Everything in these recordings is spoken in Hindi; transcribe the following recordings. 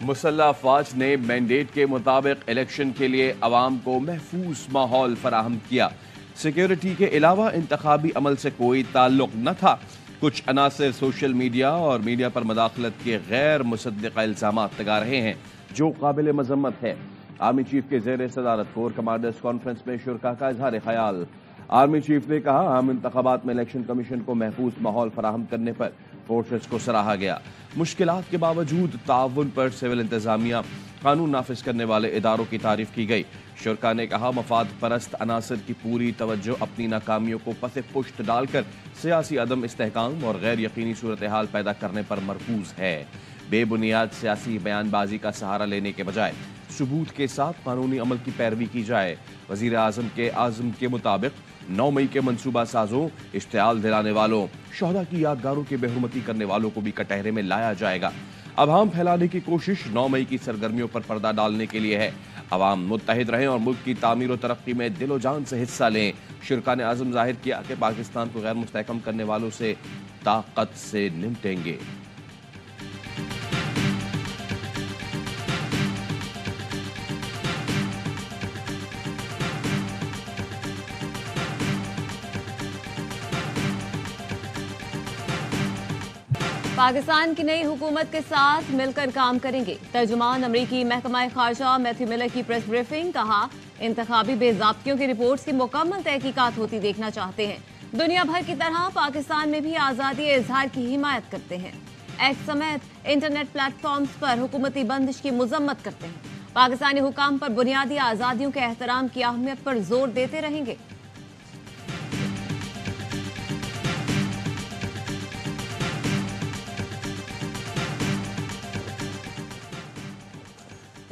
मुसल्लह अफवाज ने मैंडेट के मुताबिक इलेक्शन के लिए अवाम को महफूज माहौल फराहम किया। सिक्योरिटी के अलावा इंतखाबी अमल से कोई ताल्लुक न था। कुछ अनासर सोशल मीडिया और मीडिया पर मदाखलत के गैर मुसद्दिक़ा इल्ज़ामात लगा रहे हैं, जो काबिल मजम्मत है। आर्मी चीफ के जेर सदारत कोर कमांडर्स कॉन्फ्रेंस में शुरका का इजहार ख्याल। आर्मी चीफ ने कहा, आम इंतखाबात में इलेक्शन कमीशन को महफूज माहौल फराहम करने पर फोर्सेस को सराहा गया। मुश्किलात के बावजूद ताउन पर सिविल इंतजामिया कानून नाफिज करने वाले इदारों की तारीफ की गई। शुरका ने कहा, मफाद परस्त अनासर की पूरी तवज्जो अपनी नाकामियों को पसे पुश्त डालकर सियासी अदम इस्तेहकाम और गैर यकीनी सूरत हाल पैदा करने पर मरकूज है। बेबुनियाद सियासी बयानबाजी का सहारा लेने के बजाय सबूत के साथ कानूनी अमल की पैरवी की जाए। वजीर आजम के आज़म के मुताबिक 9 मई के मनसूबा साजों, इश्तियाल दिलाने वालों, शहदा की यादगारों की बेहुरमती करने वालों को भी कटहरे में लाया जाएगा। अवाम फैलाने की कोशिश 9 मई की सरगर्मियों पर पर्दा डालने के लिए है। अवाम मुत्तहिद रहें और मुल्क की तामीर और तरक्की में दिलो जान से हिस्सा लें। शुरका ने आज़म जाहिर किया कि पाकिस्तान को गैर मुस्तहकम करने वालों से ताकत से निपटेंगे। पाकिस्तान की नई हुकूमत के साथ मिलकर काम करेंगे। तर्जुमान अमरीकी महकमा खारजा मैथ्यू मिलर की प्रेस ब्रीफिंग। कहा, इंतखाबी बेज़ाब्तियों की रिपोर्ट्स की मुकम्मल तहकीकात होती देखना चाहते हैं। दुनिया भर की तरह पाकिस्तान में भी आज़ादी इजहार की हिमायत करते हैं। एक्स समेत इंटरनेट प्लेटफॉर्म्स पर हुकूमती बंदिश की मजम्मत करते हैं। पाकिस्तानी हुकाम पर बुनियादी आज़ादियों के एहतराम की अहमियत पर जोर देते रहेंगे।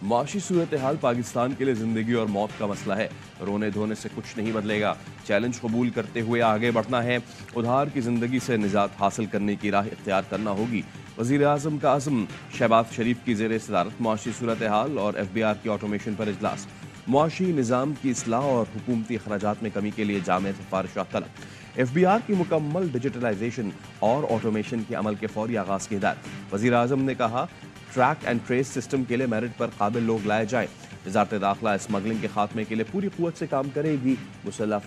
माशी सूरत हाल पाकिस्तान के लिए जिंदगी और मौत का मसला है। रोने धोने से कुछ नहीं बदलेगा। चैलेंज कबूल करते हुए आगे बढ़ना है। उधार की जिंदगी से निजात हासिल करने की राह इख्तियार करना होगी। वजीर आजम का आज़म। शहबाज शरीफ की जेर सदारत मुआशी सूरत हाल और FBI की ऑटोमेशन पर इजलास। मुआशी निज़ाम की इस्लाह और हुकूमती अखराजात में कमी के लिए जामे सिफारिशात तलब। FBI की मुकम्मल डिजिटलाइजेशन और ऑटोमेशन के अमल के फौरी आगाज की हिदायत। वजीर आजम ने कहा, ट्रैक एंड ट्रेस सिस्टम के लिए मेरिट पर काबिल लोग लाए जाए। वजारत दाखिला स्मगलिंग के खात्मे के लिए पूरी कुव्वत से काम करेगी। मुसल्लह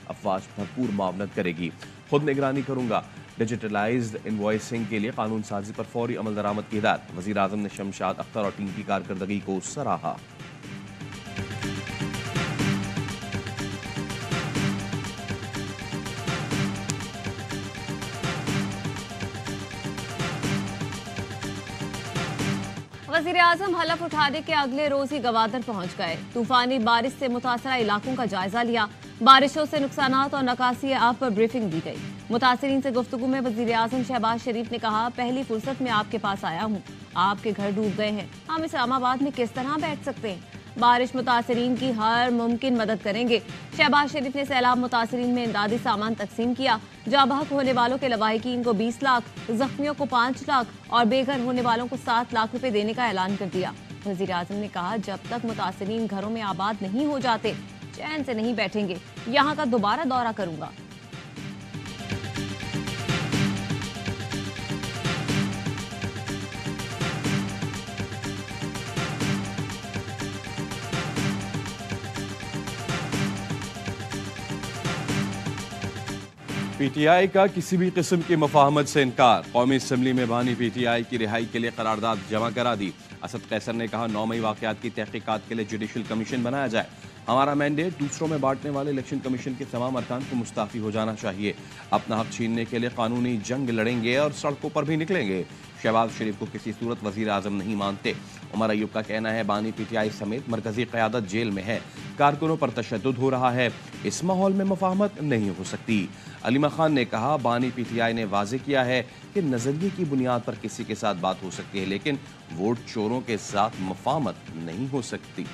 अफवाज भरपूर मुआवनत करेगी। खुद निगरानी करूंगा। डिजिटलाइज्ड इनवॉइसिंग के लिए कानून साजी पर फौरी अमल दरामद की हिदायत। वजीर आजम ने शमशाद अख्तर और टीम की कारकर्दगी को सराहा। वज़ीर आज़म हलफ उठाने के अगले रोज ही गवादर पहुंच गए। तूफानी बारिश से मुतासरा इलाकों का जायजा लिया। बारिशों से नुकसानात और नकासी आप पर ब्रीफिंग दी गई। मुतासरीन से गुफ्तगू में वज़ीर आज़म शहबाज शरीफ ने कहा, पहली फुर्सत में आपके पास आया हूँ। आपके घर डूब गए हैं, हम इस्लामाबाद में किस तरह बैठ सकते हैं। बारिश मुतासरीन की हर मुमकिन मदद करेंगे। शहबाज शरीफ ने सैलाब मुतासरीन में इमदादी सामान तकसीम किया। जाँ बहक होने वालों के लवाहिकीन को 20 लाख, जख्मियों को 5 लाख और बेघर होने वालों को 7 लाख रुपए देने का ऐलान कर दिया। वज़ीर आज़म ने कहा, जब तक मुतासरीन घरों में आबाद नहीं हो जाते, चैन से नहीं बैठेंगे। यहाँ का दोबारा दौरा करूंगा। PTI का किसी भी किस्म की मुफाहमत से इनकार। कौमी असम्बली में बानी PTI की रिहाई के लिए करारदाद जमा करा दी। असद कैसर ने कहा, 9 मई वाक़यात की तहकीकात के लिए जुडिशल कमीशन बनाया जाए। हमारा मैंडेट दूसरों में बांटने वाले इलेक्शन कमीशन के तमाम अरकान को मुस्ताफ़ी हो जाना चाहिए। अपना हक छीनने के लिए कानूनी जंग लड़ेंगे और सड़कों पर भी निकलेंगे। शहबाज शरीफ को किसी सूरत वज़ीर आज़म नहीं मानते। उमर अयूब का कहना है, बानी PTI समेत मरकजी क़यादत जेल में है। कारकुनों पर तशद्दुद हो रहा है। इस माहौल में मुफाहमत नहीं हो सकती। अलीमा खान ने कहा, बानी PTI ने वाज़े किया है कि नज़रिए की बुनियाद पर किसी के साथ बात हो सकती है, लेकिन वोट चोरों के साथ मुफाहमत नहीं हो सकती।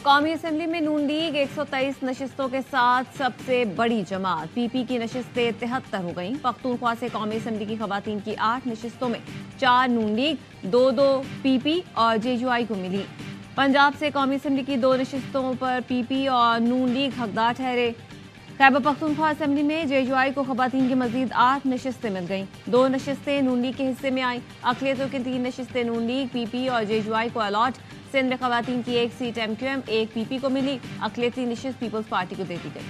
कौमी असेंबली में नून लीग 123 नशिस्तों के साथ सबसे बड़ी जमात। पीपी की नशिस्तें 73 हो गईं। पख्तूनख्वा से कौमी असेंबली की खवातीन की 8 नशिस्तों में 4 नून लीग, 2 पीपी और जेयूआई को मिली। पंजाब से कौमी असेंबली की 2 नशिस्तों पर पीपी और नून लीग हकदार ठहरे। खैबर पख्तूनख्वा असेंबली में जेयूआई को खवातीन की मजीद 8 नशिस्तें मिल गईं। 2 नशिस्तें नून लीग के हिस्से में आईं। अक़लियतों की 3 नशिस्तें नून लीग, पीपी और जेयूआई को अलॉट। सिंध में खवातीन की 1 सीट एमक्यूएम, 1 पीपी को मिली। अक़लियती नशिस्त पीपल्स पार्टी को दे दी गई।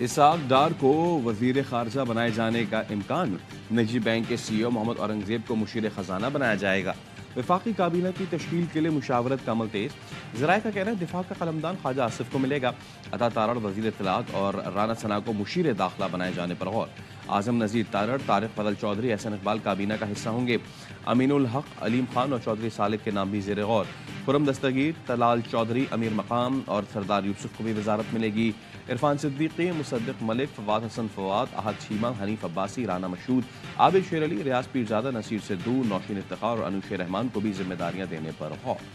इसाक डार को वजीर खारजा बनाए जाने का इम्कान। निजी बैंक के सीईओ मोहम्मद औरंगजेब को मुशीर खजाना बनाया जाएगा। वफाकी काबीना की तश्कील के लिए मुशावरत का अमल तेज। ज़राए का कहना है दिफा का कलमदान ख्वाजा आसिफ को मिलेगा। अता तारड़ वजीर इत्तलात और राना सना को मुशीर दाखिला बनाए जाने पर गौर। आजम नज़ीर तारड़, तारिक फजल चौधरी, एहसन इकबाल काबीना का हिस्सा होंगे। अमीनुल हक, अलीम खान और चौधरी सालिक के नाम भी ज़ेर गौर। खुरम दस्तगीर, तलाल चौधरी, अमीर मकाम और सरदार यूसुफ को भी वजारत मिलेगी। इरफान सिद्दीकी, मुसद्दिक मलिक, फवाद हसन फवाद, अहद शीमा, हनीफ अब्बासी, राना मशहूद, आबिद शेर अली, रियाज पीरजादा, नसीर सिद्धू, नौशीन इफ्तिखार और अनुशे रहमान को भी जिम्मेदारियां देने पर गौर।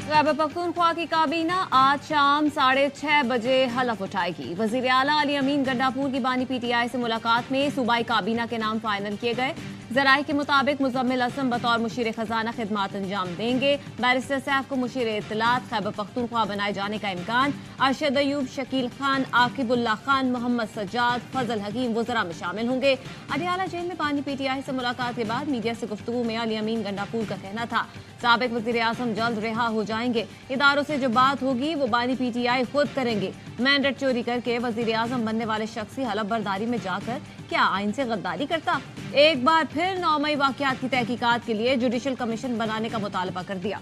खैबर पख्तूनख्वा की काबीना आज शाम 6:30 बजे हलफ उठाएगी। वजीर आला अली अमीन गंडापुर की बानी पीटीआई से मुलाकात में सूबाई काबीना के नाम फाइनल किए गए। ज़राए के मुताबिक मुजम्मिल असम बतौर मुशीर खजाना खिदमात अंजाम देंगे। बैरिस्टर सैफ को मुशीर इत्तलात खैबर पख्तूनख्वा बनाए जाने का इम्कान। अरशद अयूब, शकील खान, आकिबुल्ला खान, मोहम्मद सज्जाद, फजल हकीम वज़रा में शामिल होंगे। अडियाला जेल में बानी पीटीआई से मुलाकात के बाद मीडिया से गुफ्तगू में अली अमीन गंडापुर का कहना था साबिक वज़ीर आज़म जल्द रिहा हो जाएंगे। इदारों से जो बात होगी वो बानी पीटीआई खुद करेंगे। मैंडेट चोरी करके वज़ीर आज़म बनने वाले शख्स हलफ बर्दारी में जाकर क्या आइन से गद्दारी करता? एक बार फिर 9 मई वाक़यात की तहकीकात के लिए जुडिशल कमीशन बनाने का मुतालबा कर दिया।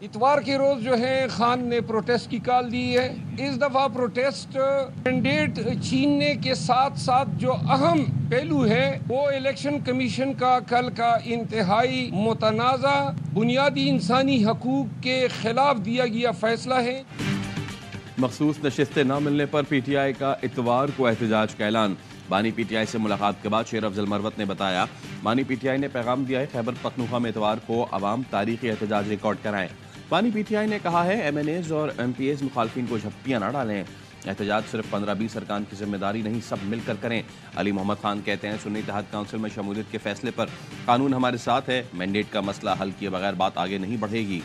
इतवार के रोज जो है खान ने प्रोटेस्ट की कॉल दी है। इस दफा प्रोटेस्ट मैंडेट छीनने के साथ साथ जो अहम पहलू है वो इलेक्शन कमीशन का कल का इंतहाई मुतनाज़ा बुनियादी इंसानी हकूक के खिलाफ दिया गया फैसला है। मखसूस नशिस्तें न मिलने पर पीटीआई का इतवार को एहतजाज का ऐलान। बानी पीटीआई से मुलाकात के बाद शेर अफजल मरवत ने बताया बानी पीटीआई ने पैगाम दिया है खैबर पख्तूनख्वा में इतवार को अवाम तारीखी एहतजाज रिकॉर्ड कराएं। बानी पीटीआई ने कहा है एमएनएज और एमपीएस मुखालफिन को झप्पियां न डालें। एहतजाज सिर्फ 15-20 अरकान की जिम्मेदारी नहीं, सब मिलकर करें। अली मोहम्मद खान कहते हैं सुन्नी इत्तेहाद काउंसिल में शमूलियत के फैसले पर कानून हमारे साथ है। मैंडेट का मसला हल किए बगैर बात आगे नहीं बढ़ेगी।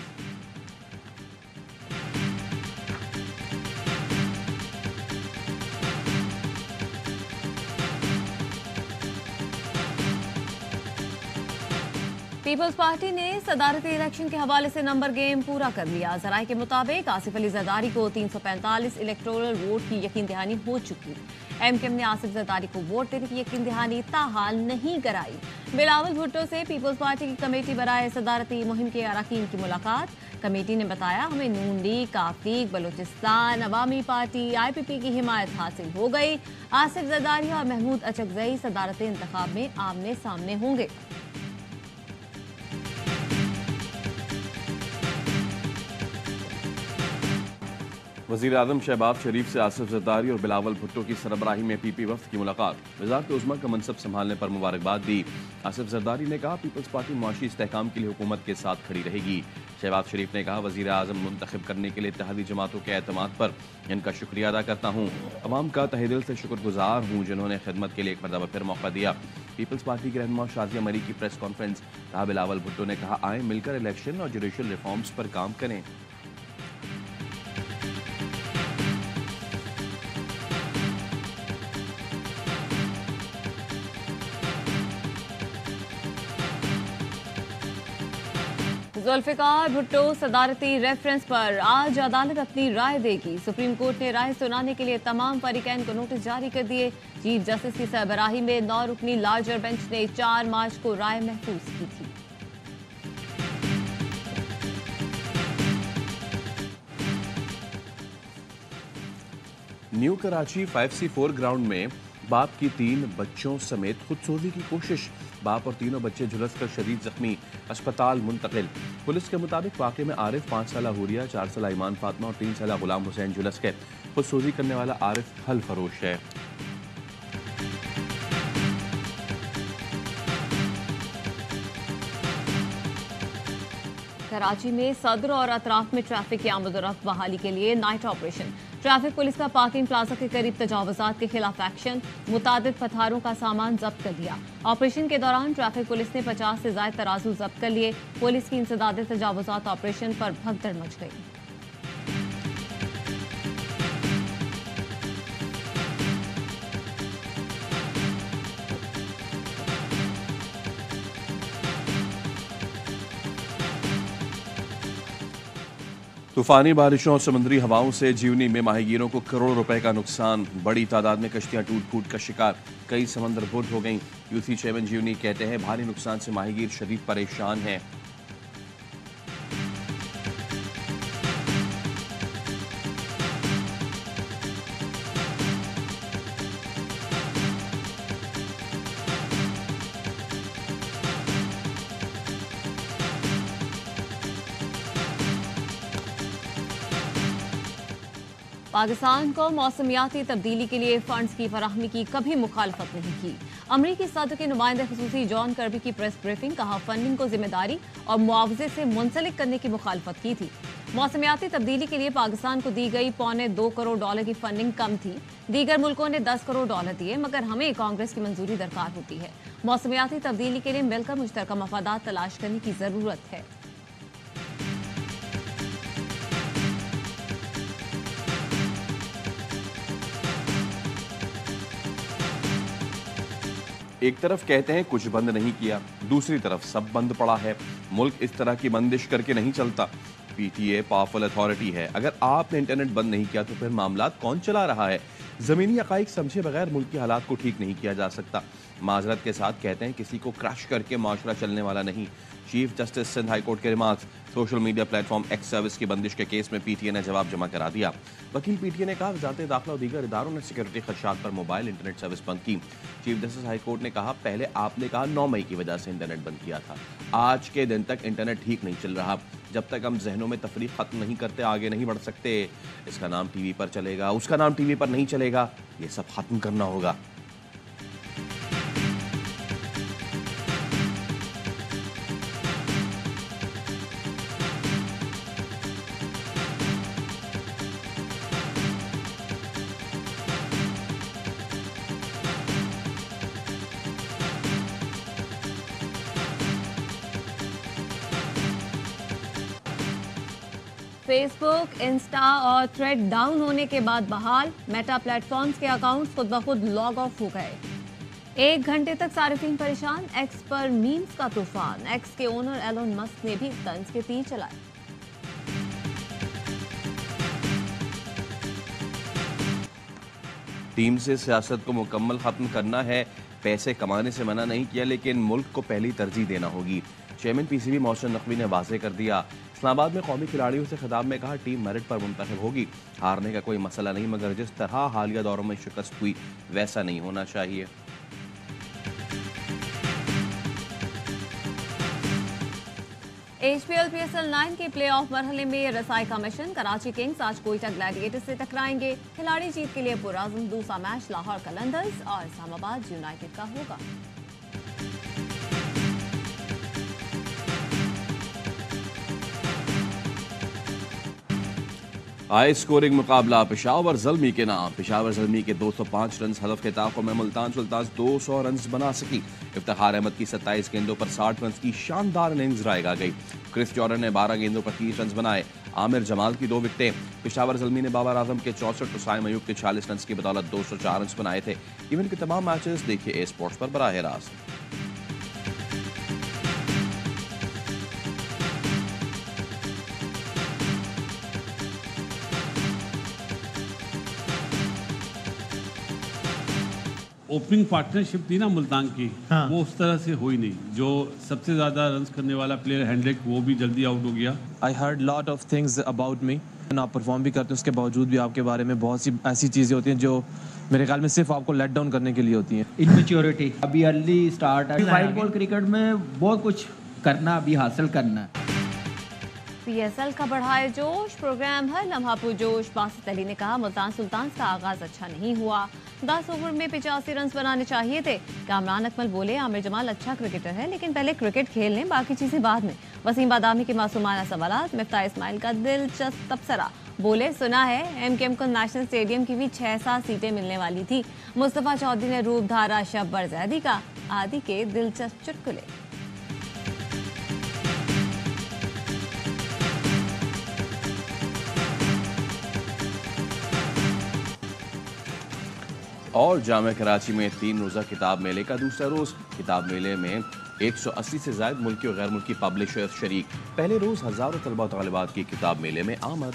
पीपल्स पार्टी ने सदारती इलेक्शन के हवाले से नंबर गेम पूरा कर लिया। ज़राए के मुताबिक आसिफ अली जरदारी को 345 इलेक्टोरल वोट की यकीन दहानी हो चुकी। एमकेएम ने आसिफ जरदारी को वोट देने की यकीन दहानी ताहाल नहीं कराई। बिलावल भुट्टो से पीपल्स पार्टी की कमेटी बराए सदारती मुहिम के अरकान की मुलाकात। कमेटी ने बताया हमें नून लीग, काफ लीग, बलूचिस्तान अवामी पार्टी, IPP की हिमायत हासिल हो गई। आसिफ जरदारी और महमूद अचकजई सदारती इंतखाब में आमने सामने होंगे। वज़ीर आज़म शहबाज शरीफ से आसिफ जरदारी और बिलावल भुट्टो की सरबराही में पीपी वफ्द की मुलाकात। वज़ारत उज़्मा का मनसब संभालने पर मुबारकबाद दी। आसिफ जरदारी ने कहा पीपल्स पार्टी मुआशी इस्तेहकाम के लिए हुकूमत के साथ खड़ी रहेगी। शहबाज शरीफ ने कहा वज़ीर आज़म मुंतखब करने के लिए इत्तेहादी जमातों के एतमाद पर इनका शुक्रिया अदा करता हूँ। अवाम का तहे दिल से शुक्रगुजार हूँ जिन्होंने खिदमत के लिए एक मरतबा फिर मौका दिया। पीपल्स पार्टी के रहनुमा शाजिया मरी की प्रेस कॉन्फ्रेंस। कहा बिलावल भुट्टो ने कहा आए मिलकर इलेक्शन और जुडिशल रिफॉर्म्स पर काम करें। जुल्फिकार भुट्टो सदारती रेफरेंस पर आज अदालत अपनी राय देगी। सुप्रीम कोर्ट ने राय सुनाने के लिए तमाम फरीकैन को नोटिस जारी कर दिए। चीफ जस्टिस की सरबराही में 9 रुकनी लार्जर बेंच ने 4 मार्च को राय महफूज की थी। न्यू कराची 5C4 ग्राउंड में बाप की 3 बच्चों समेत खुदसोजी की कोशिश। बाप और तीनों बच्चे झुलसकर शदीद जख्मी, अस्पताल मुंतकिल। पुलिस के मुताबिक वाकये में आरिफ 5 साला हुरिया, 4 साला ईमान फातिमा और 3 साला गुलाम हुसैन झुलस गए। खुदसोजी करने वाला आरिफ फल फरोश है। कराची में सदर और अतराफ में ट्रैफिक की आमद-ओ-रफ्त बहाली के लिए नाइट ऑपरेशन। ट्रैफिक पुलिस का पार्किंग प्लाजा के करीब तजावुजात के खिलाफ एक्शन। मुतादिद पथारों का सामान जब्त कर लिया। ऑपरेशन के दौरान ट्रैफिक पुलिस ने 50 से ज्यादा तराजू जब्त कर लिए। पुलिस की इंसदाद तजावुजात ऑपरेशन पर भगदड़ मच गई। तूफानी बारिशों और समुद्री हवाओं से जीवनी में माहीगीरों को करोड़ों रुपए का नुकसान। बड़ी तादाद में कश्तियां टूट फूट का शिकार, कई समंदर बुर्द हो गईं। यूसी चेयरमैन जीवनी कहते हैं भारी नुकसान से माहीगीर शदीद परेशान हैं। पाकिस्तान को मौसमियाती तब्दीली के लिए फंड्स की फराहमी की कभी मुखालफत नहीं की। अमरीकी सदर के नुमाइंदे खुसूसी जॉन कर्बी की प्रेस ब्रीफिंग, कहा फंडिंग को जिम्मेदारी और मुआवजे से मुंसलिक करने की मुखालफत की थी। मौसमियाती तब्दीली के लिए पाकिस्तान को दी गई $2.25 करोड़ की फंडिंग कम थी। दीगर मुल्कों ने $10 करोड़ दिए, मगर हमें कांग्रेस की मंजूरी दरकार होती है। मौसमियाती तब्दीली के लिए मिलकर मुश्तरका मफादात तलाश करने की जरूरत है। एक तरफ कहते हैं कुछ बंद नहीं किया, दूसरी तरफ सब बंद पड़ा है। मुल्क इस तरह की बंदिश करके नहीं चलता। पीटीए पावरफुल अथॉरिटी है। अगर आपने इंटरनेट बंद नहीं किया तो फिर मामलात कौन चला रहा है? जमीनी हकाइक समझे बगैर मुल्क की हालात को ठीक नहीं किया जा सकता। माजरत के साथ कहते हैं किसी को क्रश करके माशरा चलने वाला नहीं। Chief justice Sindh high court के remarks. Social media platform X service की बंदिश के केस में पीटीए ने जवाब जमा करा दिया। वकील पीटीए ने कहा वजारत दाखिला और दीगर इदारों ने सिक्योरिटी खदशात पर मोबाइल इंटरनेट सर्विस बंद की। चीफ जस्टिस हाई कोर्ट ने कहा पहले आपने कहा 9 मई की वजह से इंटरनेट बंद किया था। आज के दिन तक इंटरनेट ठीक नहीं चल रहा। जब तक हम जहनों में तफरीक खत्म नहीं करते आगे नहीं बढ़ सकते। इसका नाम टीवी पर चलेगा, उसका नाम टीवी पर नहीं चलेगा, ये सब खत्म करना होगा। फेसबुक, इंस्टा और थ्रेड डाउन होने के बाद बहाल। मेटा प्लेटफॉर्म्स के अकाउंट्स खुद ब खुद लॉग ऑफ हो गए। 1 घंटे तक सारिफीन परेशान। एक्स पर मीम्स का तूफान। एक्स के ओनर एलोन मस्क ने भी तंज के तीर चलाए। टीम से सियासत को मुकम्मल खत्म करना है। पैसे कमाने से मना नहीं किया, लेकिन मुल्क को पहली तरजीह देना होगी। चेयरमैन पीसीबी मोहसिन नकवी ने वाज़ेह कर दिया। इस्लामाबाद में कौमी खिलाड़ियों से खिताब में कहा टीम मेरिट पर मुंतखब होगी। हारने का कोई मसला नहीं, मगर जिस तरह हालिया दौरों में शिकस्त हुई वैसा नहीं होना चाहिए। HPL PSL 9 के प्लेऑफ मरहले में रसाई का मिशन। कराची किंग्स आज कोयटा ग्लैडिएटर्स से टकराएंगे। खिलाड़ी जीत के लिए पुरअज़्म। दूसरा मैच लाहौर कलंदर्स और इस्लामाबाद यूनाइटेड का होगा। हाई स्कोरिंग मुकाबला पेशावर ज़ल्मी के नाम। पेशावर ज़ल्मी के 205 रन हदफ के ताक़ो में मुल्तान सुल्तान 200 रन बना सकी। इफ्तिखार अहमद की 27 गेंदों पर 60 रन की शानदार इनिंग्स रायगा गई। क्रिस जॉर्डन ने 12 गेंदों पर 30 रन बनाए। आमिर जमाल की 2 विकेटें। पेशावर ज़ल्मी ने बाबर आजम के 64 और साइम अयूब के 40 रन की बदौलत 204 रन बनाए थे। इवेंट के तमाम मैचेस देखिए ए स्पोर्ट्स पर बराह रास्त। ओपनिंग पार्टनरशिप थी ना मुल्तान की, हाँ। वो उस तरह से हुई नहीं। जो सबसे ज़्यादा रन्स करने वाला प्लेयर हेनरिक, वो भी जल्दी आउट हो गया। I heard lot of things about me. आप परफॉर्म भी करते हैं, उसके बावजूद भी आपके बारे में बहुत सी ऐसी चीज़ें होती हैं जो मेरे ख्याल में सिर्फ आपको लेट डाउन करने के लिए होती हैं। इनमेच्योरिटी, अभी अर्ली स्टार्ट है। वाइट बॉल क्रिकेट में बहुत कुछ करना, अभी हासिल करना है। पीएसएल का बढ़ाए जोश, प्रोग्राम हर लम्हा पुरजोश। बासित अली ने कहा मुल्तान सुल्तान्स का आगाज अच्छा नहीं हुआ, 10 ओवर में 85 रन बनाने चाहिए थे। कामरान अकमल बोले आमिर जमाल अच्छा क्रिकेटर है, लेकिन पहले क्रिकेट खेल लें, बाकी चीजें बाद में। वसीम बादामी के मासूमाना सवालात। मिफ्ताह इस्माइल का दिलचस्प तबसरा, बोले सुना है एमकेएम को नेशनल स्टेडियम की भी 6-7 सीटें मिलने वाली थी। मुस्तफा चौधरी ने रूप धारा शब्बर जैदी का, आदि के दिलचस्प चुटकुले। और जामिया कराची में 3 रोज़ा किताब मेले का दूसरा रोज़। किताब मेले में 180 से ज़ायद मुल्की और गैर मुल्की पब्लिशर्स शरीक। पहले रोज़ हज़ारों तलबा और तालिबात की किताब मेले में आमद।